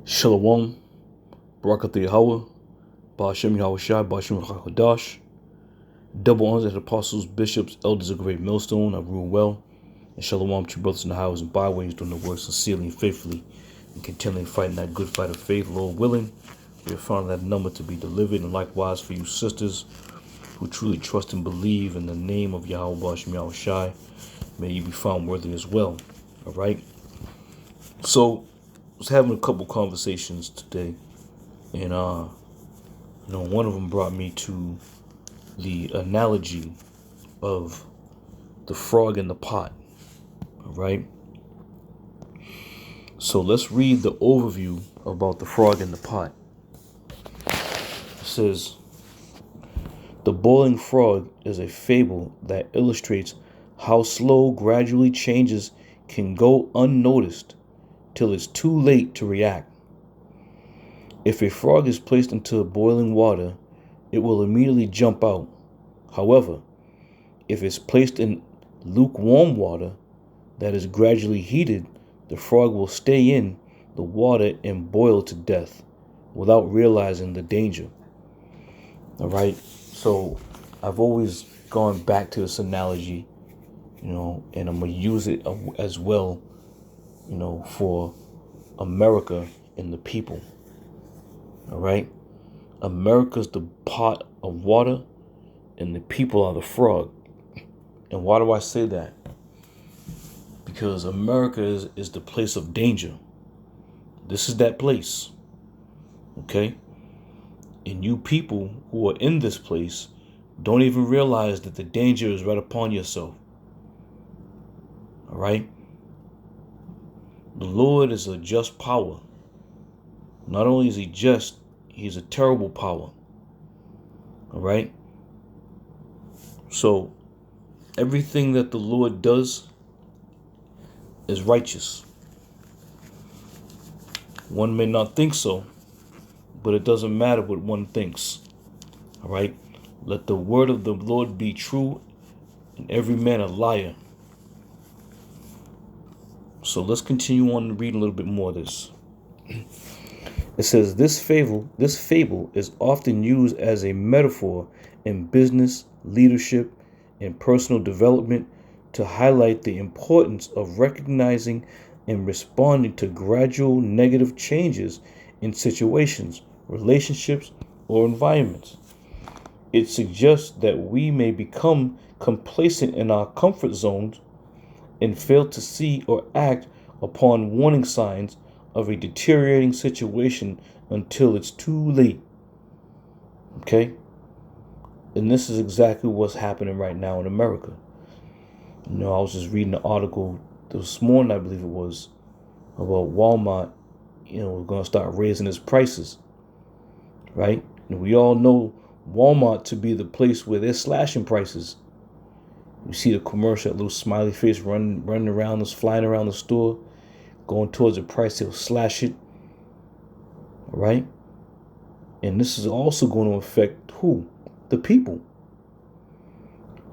Shalom, Barakat Yahweh, Ba'ashem Yahweh Shai, Ba'ashem HaKadosh. Double honors to the apostles, bishops, elders of Great Millstone. I rule well. And shalom to brothers in the highways and byways doing the work sincerely and faithfully and continually fighting that good fight of faith, Lord willing. We have found that number to be delivered, and likewise for you sisters who truly trust and believe in the name of Yahweh Ba'ashem Yahweh Shai. May you be found worthy as well. All right. So I was having a couple conversations today, and one of them brought me to the analogy of the frog in the pot. All right. So let's read the overview about the frog in the pot. It says, the boiling frog is a fable that illustrates how slow gradually changes can go unnoticed till it's too late to react. If a frog is placed into boiling water, it will immediately jump out. However, if it's placed in lukewarm water that is gradually heated, the frog will stay in the water and boil to death without realizing the danger. All right. So I've always gone back to this analogy, and I'm going to use it as well, for America and the people. All right. America's the pot of water and the people are the frog. And why do I say that? Because America is the place of danger. This is that place. Okay? And you people who are in this place don't even realize that the danger is right upon yourself. All right? The Lord is a just power. Not only is he just, he's a terrible power. All right? So, everything that the Lord does is righteous. One may not think so, but it doesn't matter what one thinks. All right? Let the word of the Lord be true and every man a liar. So let's continue on to read a little bit more of this. It says, this fable is often used as a metaphor in business, leadership, and personal development to highlight the importance of recognizing and responding to gradual negative changes in situations, relationships, or environments. It suggests that we may become complacent in our comfort zones and fail to see or act upon warning signs of a deteriorating situation until it's too late. Okay? And this is exactly what's happening right now in America. I was just reading an article this morning, I believe it was, about Walmart, going to start raising its prices. Right? And we all know Walmart to be the place where they're slashing prices. You see the commercial, that little smiley face running around, flying around the store, going towards the price, they'll slash it. All right? And this is also going to affect who? The people.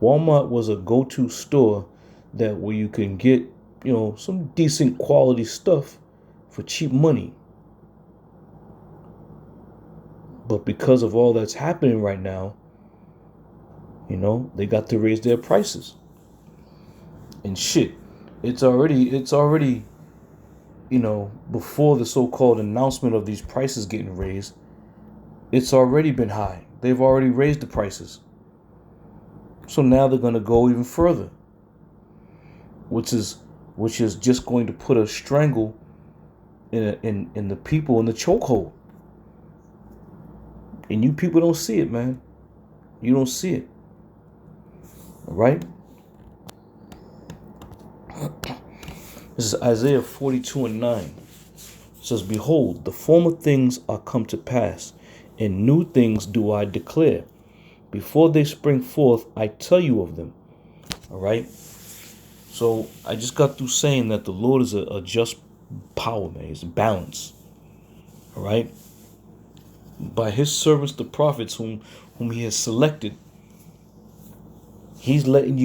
Walmart was a go-to store where you can get, some decent quality stuff for cheap money. But because of all that's happening right now, they got to raise their prices. And shit, it's already, before the so-called announcement of these prices getting raised, it's already been high. They've already raised the prices. So now they're going to go even further, which is just going to put a strangle in the people in the chokehold. And you people don't see it, man. You don't see it. All right? This is Isaiah 42:9. It says, behold, the former things are come to pass, and new things do I declare. Before they spring forth, I tell you of them. All right? So I just got through saying that the Lord is a just power, man. He's a balance. All right? By his servants, the prophets, whom he has selected, he's letting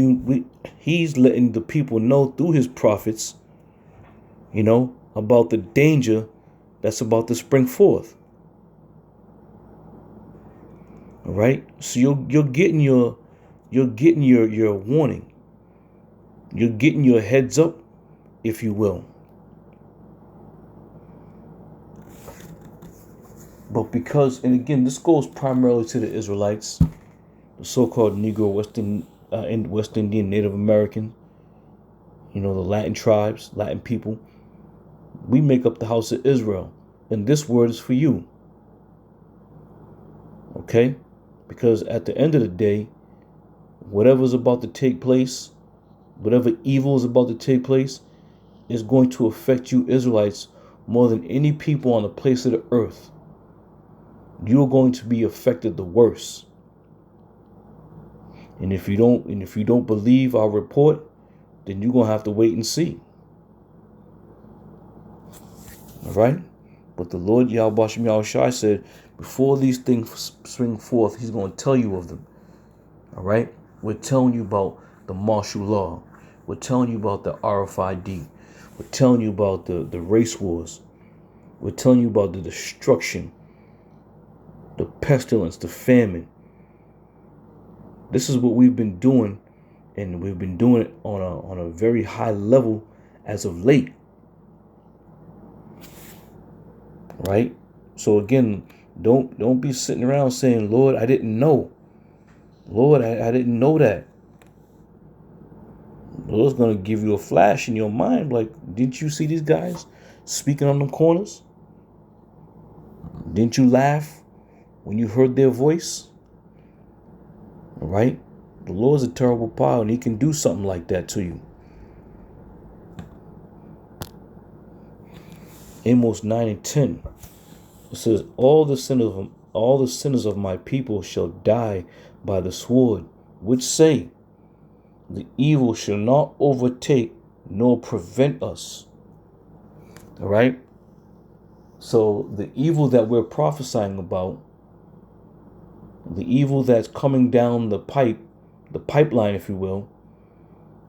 the people know through his prophets, about the danger that's about to spring forth. All right, so you're getting your warning. You're getting your heads up, if you will. But because, and again, this goes primarily to the Israelites, the so-called Negro, West Indian, Native American, the Latin tribes, Latin people. We make up the house of Israel, and this word is for you. Okay? Because at the end of the day, whatever's about to take place, whatever evil is about to take place, is going to affect you Israelites more than any people on the face of the earth. You're going to be affected the worst. And if you don't believe our report, then you're gonna have to wait and see. All right? But the Lord Yahweh Shem Yahushai said, before these things spring forth, he's going to tell you of them. All right? We're telling you about the martial law. We're telling you about the RFID. We're telling you about the race wars. We're telling you about the destruction, the pestilence, the famine. This is what we've been doing, and we've been doing it on a very high level as of late. Right? So again, don't be sitting around saying, Lord, I didn't know. Lord, I didn't know that. The Lord's going to give you a flash in your mind. Like, didn't you see these guys speaking on them corners? Didn't you laugh when you heard their voice? All right? The Lord's a terrible power, and he can do something like that to you. Amos 9 and 10. It says, all the sinners of my people shall die by the sword, which say, the evil shall not overtake nor prevent us. All right? So the evil that we're prophesying about, the evil that's coming down the pipeline, if you will,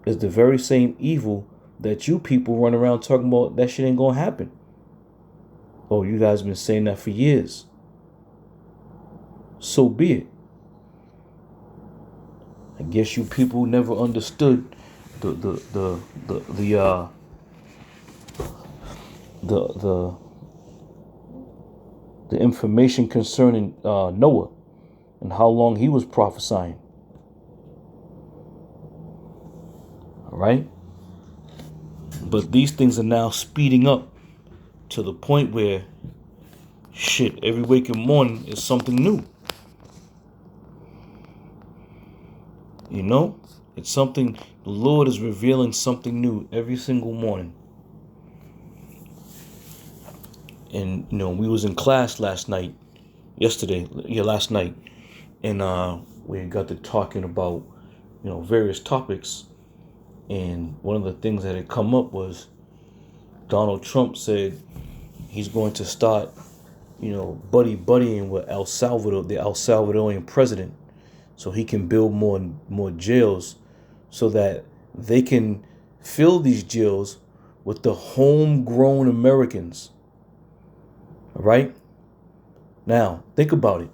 is the very same evil that you people run around talking about that shit ain't gonna happen. Oh, you guys have been saying that for years. So be it. I guess you people never understood the information concerning Noah and how long he was prophesying. All right? But these things are now speeding up to the point where every waking morning is something new. It's something, the Lord is revealing something new every single morning. And, we was in class last night, and we got to talking about, various topics. And one of the things that had come up was Donald Trump said he's going to start, buddying with the El Salvadorian president, so he can build more jails, so that they can fill these jails with the homegrown Americans. All right? Now, think about it.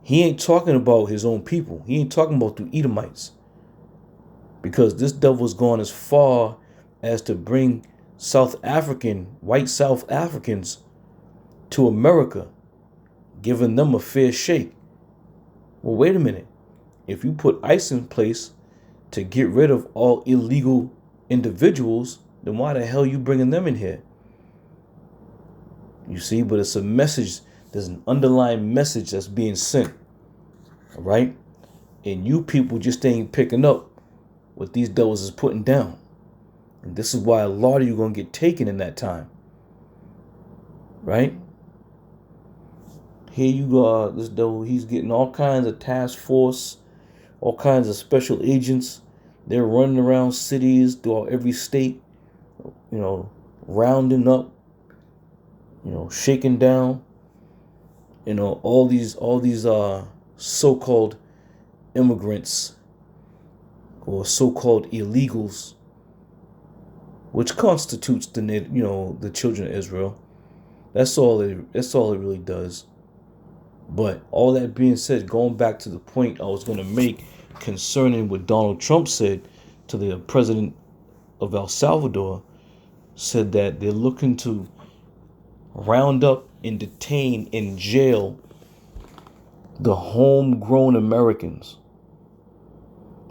He ain't talking about his own people. He ain't talking about the Edomites. Because this devil's gone as far as to bring white South Africans to America, giving them a fair shake. Well, wait a minute. If you put ICE in place to get rid of all illegal individuals, then why the hell are you bringing them in here? You see, but it's a message. There's an underlying message that's being sent. All right? And you people just ain't picking up what these devils is putting down. And this is why a lot of you are going to get taken in that time. Right? Here you go, this devil, he's getting all kinds of task force, all kinds of special agents. They're running around cities throughout every state, rounding up, shaking down, all these so-called immigrants or so-called illegals, which constitutes the children of Israel. That's all it really does. But all that being said, going back to the point I was going to make concerning what Donald Trump said to the president of El Salvador, said that they're looking to round up and detain in jail the homegrown Americans.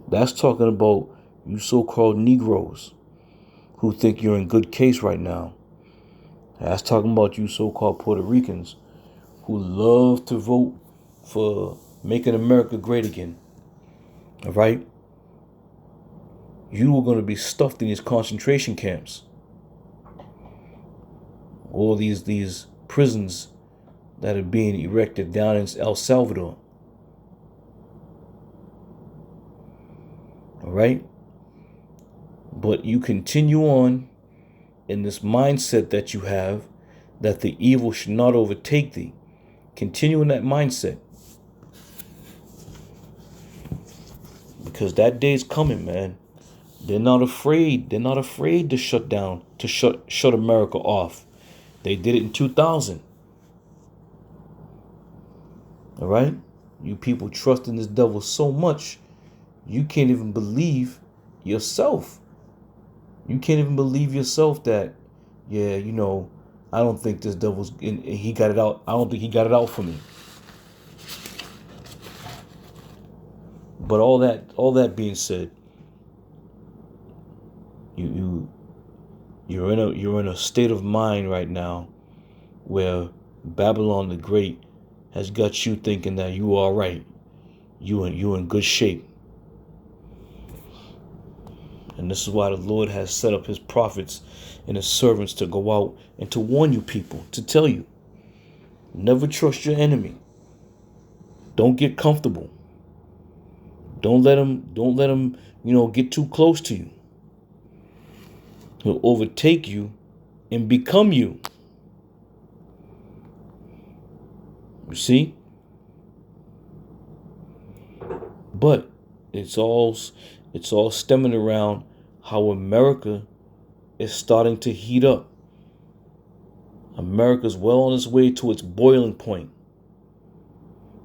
That's talking about you so-called Negroes who think you're in good case right now. That's talking about you so-called Puerto Ricans who love to vote for making America great again. All right? You are going to be stuffed in these concentration camps. All these prisons that are being erected down in El Salvador. All right? But you continue on in this mindset that you have that the evil should not overtake thee. Continue in that mindset. Because that day's coming, man. They're not afraid. They're not afraid to shut down, to shut America off. They did it in 2000. All right? You people trust in this devil so much, you can't even believe yourself. You can't even believe yourself that, yeah, you know, I don't think this devil's, he got it out. I don't think he got it out for me. But all that being said, you're in a state of mind right now where Babylon the Great has got you thinking that you are all right. You in good shape. And this is why the Lord has set up his prophets and his servants to go out and to warn you people, to tell you, never trust your enemy. Don't get comfortable. Don't let him, get too close to you. He'll overtake you and become you. You see? But it's all stemming around how America is starting to heat up. America's well on its way to its boiling point.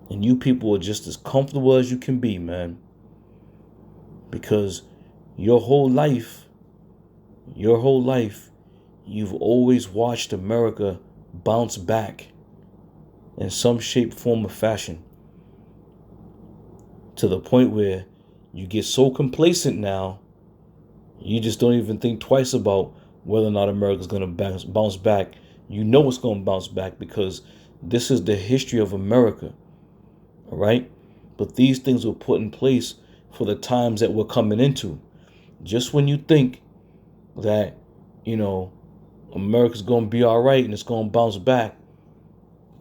And you people are just as comfortable as you can be, man. Because your whole life, you've always watched America bounce back in some shape, form, or fashion. To the point where you get so complacent now, you just don't even think twice about whether or not America's going to bounce back. You know it's going to bounce back because this is the history of America. All right? But these things were put in place for the times that we're coming into. Just when you think that, America's going to be all right and it's going to bounce back,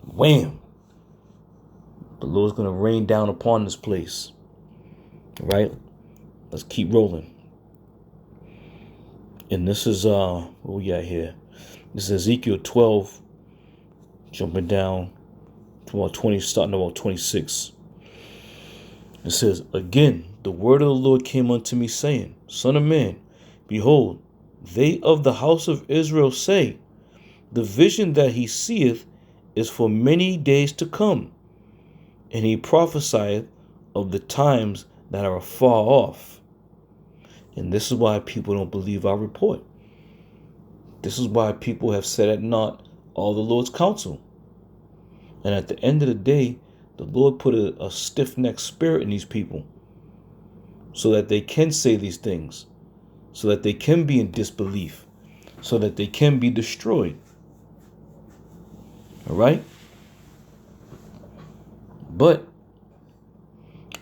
wham! The Lord's going to rain down upon this place. All right? Let's keep rolling. And this is, what we got here? This is Ezekiel 12, jumping down to about 20, starting about 26. It says, "Again, the word of the Lord came unto me, saying, Son of man, behold, they of the house of Israel say, the vision that he seeth is for many days to come. And he prophesieth of the times that are afar off." And this is why people don't believe our report. This is why people have set at naught all the Lord's counsel. And at the end of the day, the Lord put a stiff-necked spirit in these people so that they can say these things, so that they can be in disbelief, so that they can be destroyed. All right? But,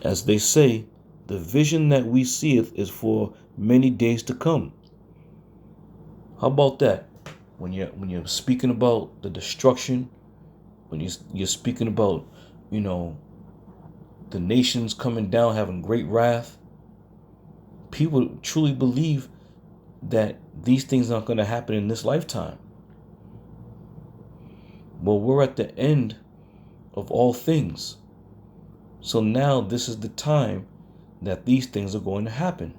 as they say, the vision that we seeth is for many days to come. How about that? When you're speaking about the destruction, when you're speaking about, the nations coming down having great wrath, people truly believe that these things aren't going to happen in this lifetime. Well, we're at the end of all things. So now this is the time that these things are going to happen.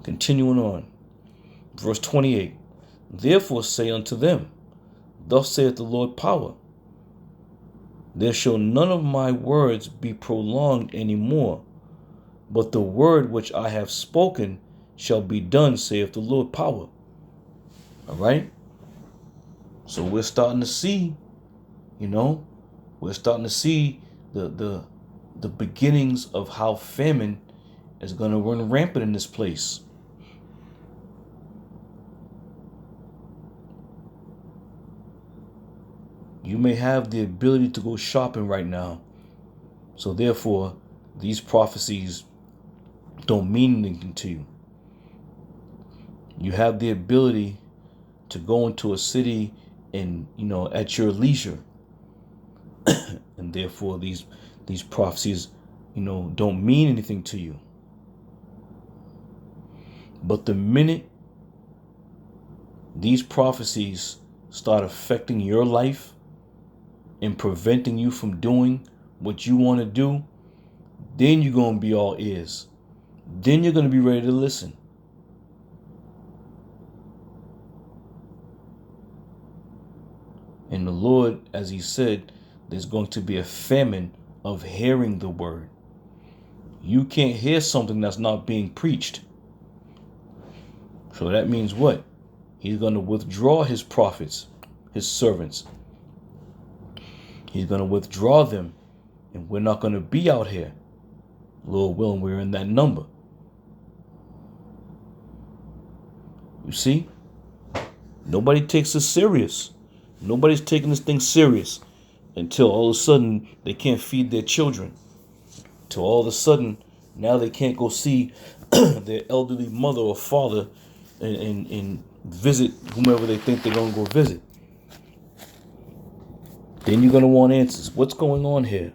Continuing on. Verse 28. Therefore say unto them, thus saith the Lord power, there shall none of my words be prolonged any more, but the word which I have spoken shall be done, saith the Lord power. All right. So we're starting to see, we're starting to see the beginnings of how famine is going to run rampant in this place. You may have the ability to go shopping right now. So therefore, these prophecies don't mean anything to you. You have the ability to go into a city and, at your leisure. And therefore, these prophecies, don't mean anything to you. But the minute these prophecies start affecting your life and preventing you from doing what you want to do, then you're going to be all ears. Then you're going to be ready to listen. And the Lord, as he said, there's going to be a famine of hearing the word. You can't hear something that's not being preached. So that means what? He's going to withdraw his prophets, his servants. He's going to withdraw them, and we're not going to be out here. Lord willing, we're in that number. You see? Nobody takes this serious. Nobody's taking this thing serious until all of a sudden they can't feed their children. Till all of a sudden now they can't go see their elderly mother or father and visit whomever they think they're going to go visit. Then you're going to want answers. What's going on here?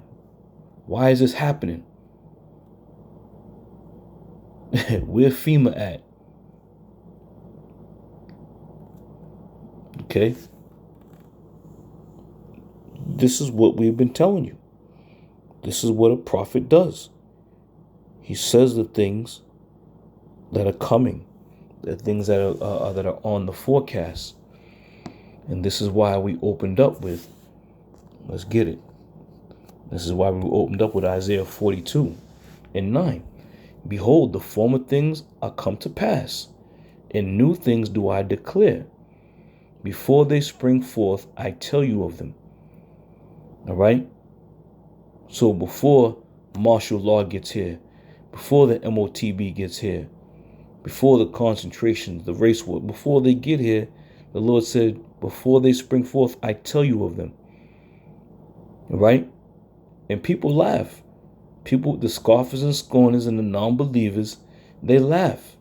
Why is this happening? Where FEMA at? Okay. This is what we've been telling you. This is what a prophet does. He says the things that are coming, the things that are on the forecast. And this is why we opened up with, let's get it. This is why we opened up with Isaiah 42:9. Behold, the former things are come to pass, and new things do I declare. Before they spring forth, I tell you of them. All right? So before martial law gets here, before the MOTB gets here, before the concentrations, the race war, before they get here, the Lord said, before they spring forth, I tell you of them. All right? And people laugh. People, the scoffers and scorners and the non-believers, they laugh.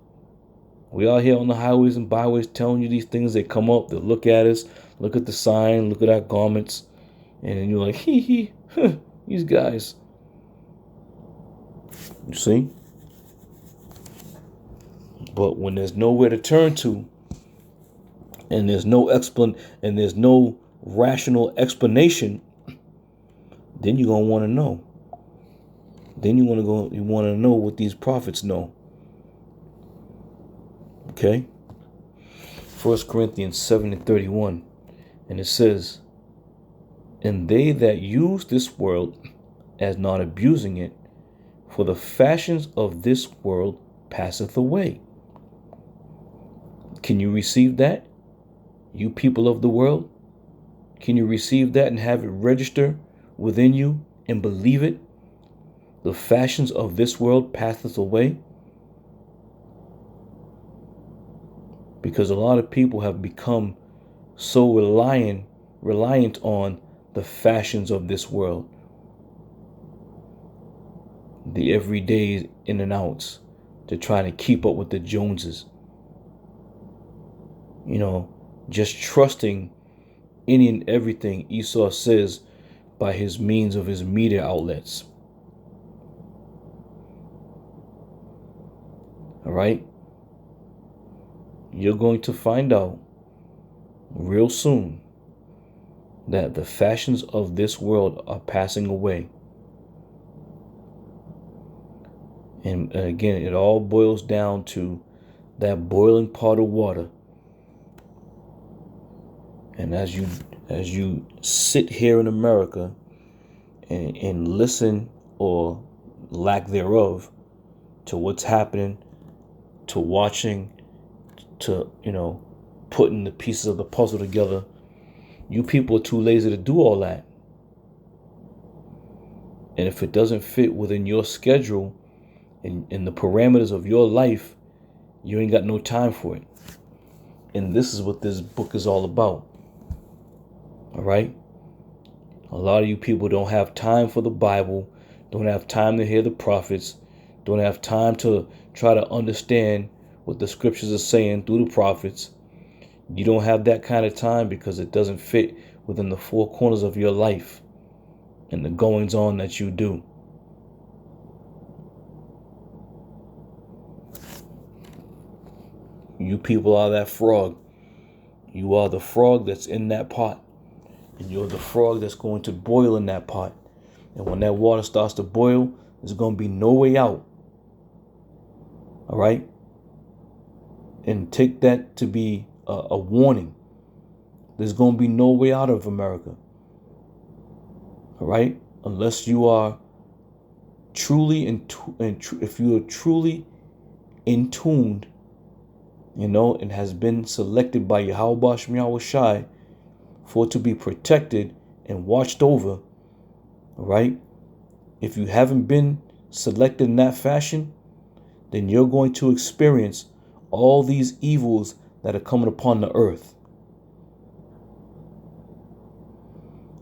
We are here on the highways and byways telling you these things. They come up, they look at us, look at the sign, look at our garments, and then you're like, hee, these guys. You see? But when there's nowhere to turn to, and there's no rational explanation, then you're gonna want to know. Then you want to know what these prophets know. Okay? 1 Corinthians 7:31. And it says, and they that use this world as not abusing it, for the fashions of this world passeth away. Can you receive that? You people of the world? Can you receive that and have it register within you and believe it? The fashions of this world passeth away. Because a lot of people have become so reliant on the fashions of this world. The everyday in and outs to try to keep up with the Joneses. Just trusting any and everything Esau says by his means of his media outlets. All right? You're going to find out real soon that the fashions of this world are passing away. And again, it all boils down to that boiling pot of water. And as you sit here in America and listen, or lack thereof, to what's happening, to watching, to putting the pieces of the puzzle together, you people are too lazy to do all that. And if it doesn't fit within your schedule and in the parameters of your life, you ain't got no time for it. And this is what this book is all about. All right? A lot of you people don't have time for the Bible, don't have time to hear the prophets, don't have time to try to understand what the scriptures are saying through the prophets. You don't have that kind of time because it doesn't fit within the four corners of your life and the goings on that you do. You people are that frog. You are the frog that's in that pot. And you're the frog that's going to boil in that pot. And when that water starts to boil, there's going to be no way out. All right? And take that to be a warning. There's going to be no way out of America. All right? Unless you are truly if you are truly in tuned, and has been selected by Yahweh Shai Shai for it to be protected and watched over. All right? If you haven't been selected in that fashion, then you're going to experience all these evils that are coming upon the earth.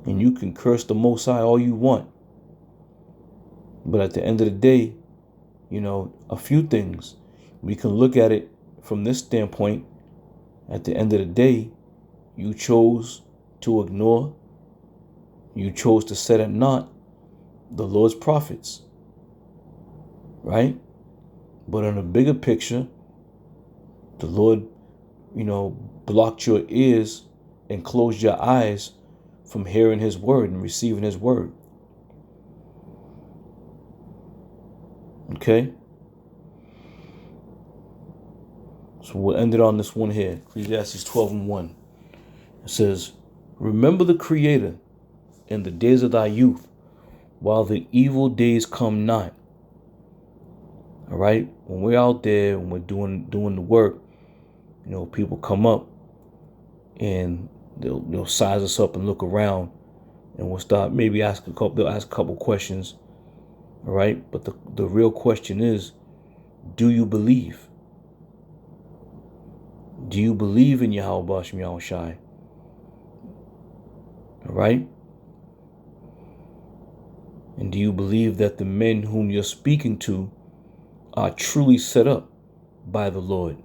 And you can curse the Most High all you want. But at the end of the day, a few things. We can look at it from this standpoint. At the end of the day, you chose to ignore, you chose to set at naught the Lord's prophets. Right? But in a bigger picture, the Lord, blocked your ears and closed your eyes from hearing his word and receiving his word. Okay? So we'll end it on this one here. Ecclesiastes 12:1. It says, "Remember the Creator in the days of thy youth, while the evil days come not." All right? When we're out there, when we're doing the work, people come up and they'll size us up and look around, and we'll start maybe they'll ask a couple questions. All right? But the real question is, do you believe? Do you believe in Yahweh Shai Shai? All right? And do you believe that the men whom you're speaking to are truly set up by the Lord?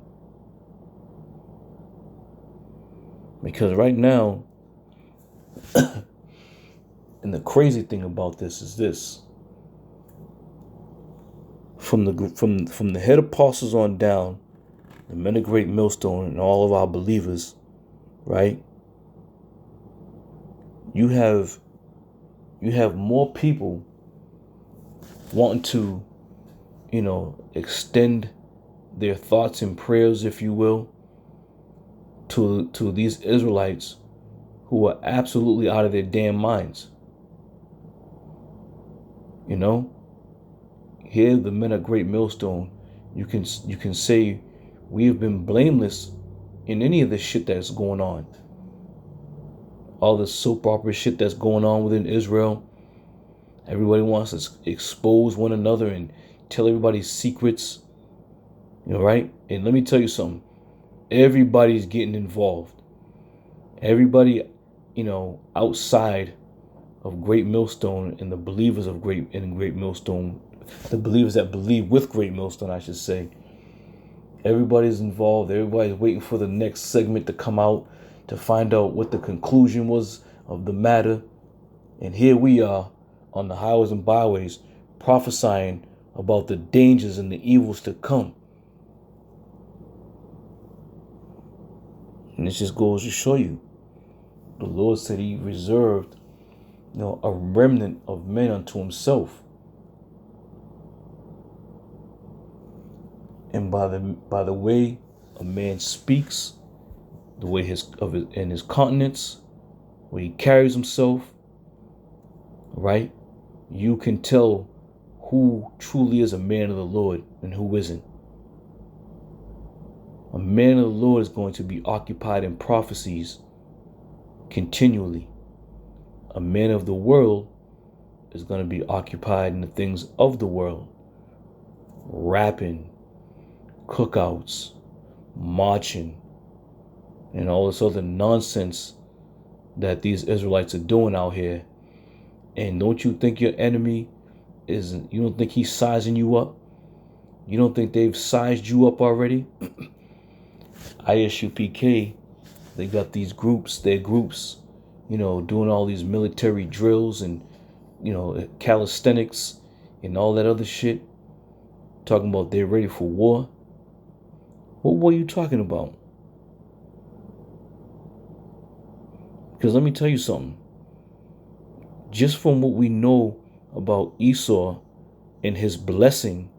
Because right now, and the crazy thing about this is this: from the head apostles on down, the men of Great Millstone, and all of our believers, right? You have more people wanting to, extend their thoughts and prayers, if you will, to these Israelites who are absolutely out of their damn minds. Here, the men of Great Millstone, you can say we have been blameless in any of this shit that's going on. All the soap opera shit that's going on within Israel. Everybody wants to expose one another and tell everybody's secrets. Right? And let me tell you something. Everybody's getting involved. Everybody, outside of Great Millstone and the believers of Great Millstone, the believers that believe with Great Millstone, I should say. Everybody's involved. Everybody's waiting for the next segment to come out to find out what the conclusion was of the matter. And here we are on the highways and byways prophesying about the dangers and the evils to come. And it just goes to show you, the Lord said he reserved, a remnant of men unto himself. And by the way a man speaks, the way in his countenance, where he carries himself, right? You can tell who truly is a man of the Lord and who isn't. A man of the Lord is going to be occupied in prophecies continually. A man of the world is going to be occupied in the things of the world. Rapping, cookouts, marching, and all this other nonsense that these Israelites are doing out here. And don't you think your enemy you don't think he's sizing you up? You don't think they've sized you up already? ISUPK, they got their groups, doing all these military drills and, calisthenics and all that other shit. Talking about they're ready for war. What war are you talking about? Because let me tell you something. Just from what we know about Esau and his blessing,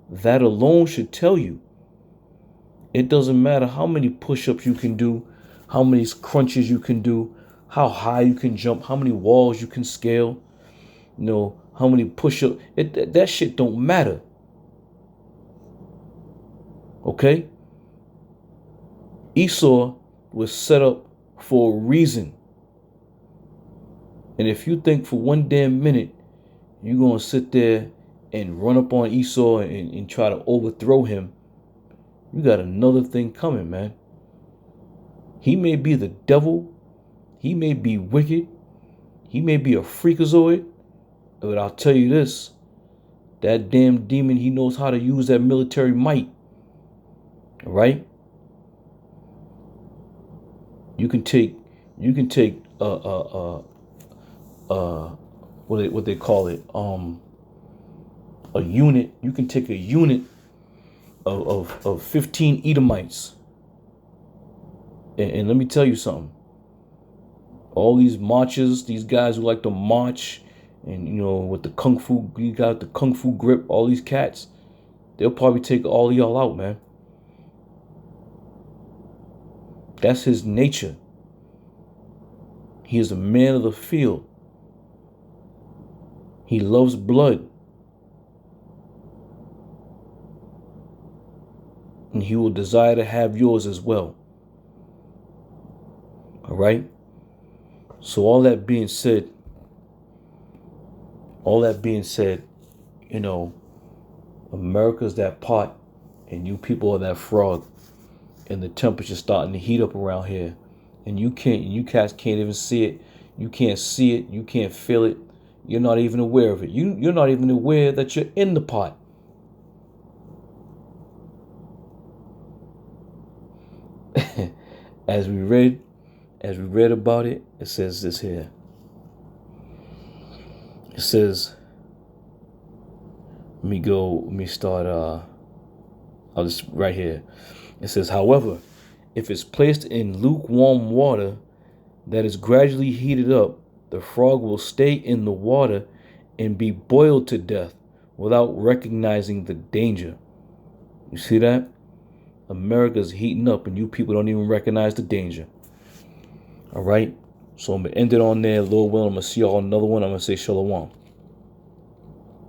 that alone should tell you it doesn't matter how many push-ups you can do, how many crunches you can do, how high you can jump, how many walls you can scale, how many push-ups. That shit don't matter. Okay? Esau was set up for a reason. And if you think for one damn minute you're going to sit there and run up on Esau and try to overthrow him, you got another thing coming, man. He may be the devil. He may be wicked. He may be a freakazoid. But I'll tell you this. That damn demon, he knows how to use that military might. All right? You can take what they call it, a unit. You can take a unit of 15 Edomites, and let me tell you something. All these marchers, these guys who like to march, and with the kung fu, you got the kung fu grip. All these cats, they'll probably take all of y'all out, man. That's his nature. He is a man of the field. He loves blood. And he will desire to have yours as well. All right? So all that being said, America's that pot and you people are that frog, and the temperature's starting to heat up around here. And you cats can't even see it. You can't see it. You can't feel it. You're not even aware of it. You're not even aware that you're in the pot. As we read about it, it says this here. It says, let me start, I'll just right here. It says, however, if it's placed in lukewarm water that is gradually heated up, the frog will stay in the water and be boiled to death without recognizing the danger. You see that? America's heating up and you people don't even recognize the danger. All right? So I'm going to end it on there. Lord willing, I'm going to see y'all another one. I'm going to say shalom.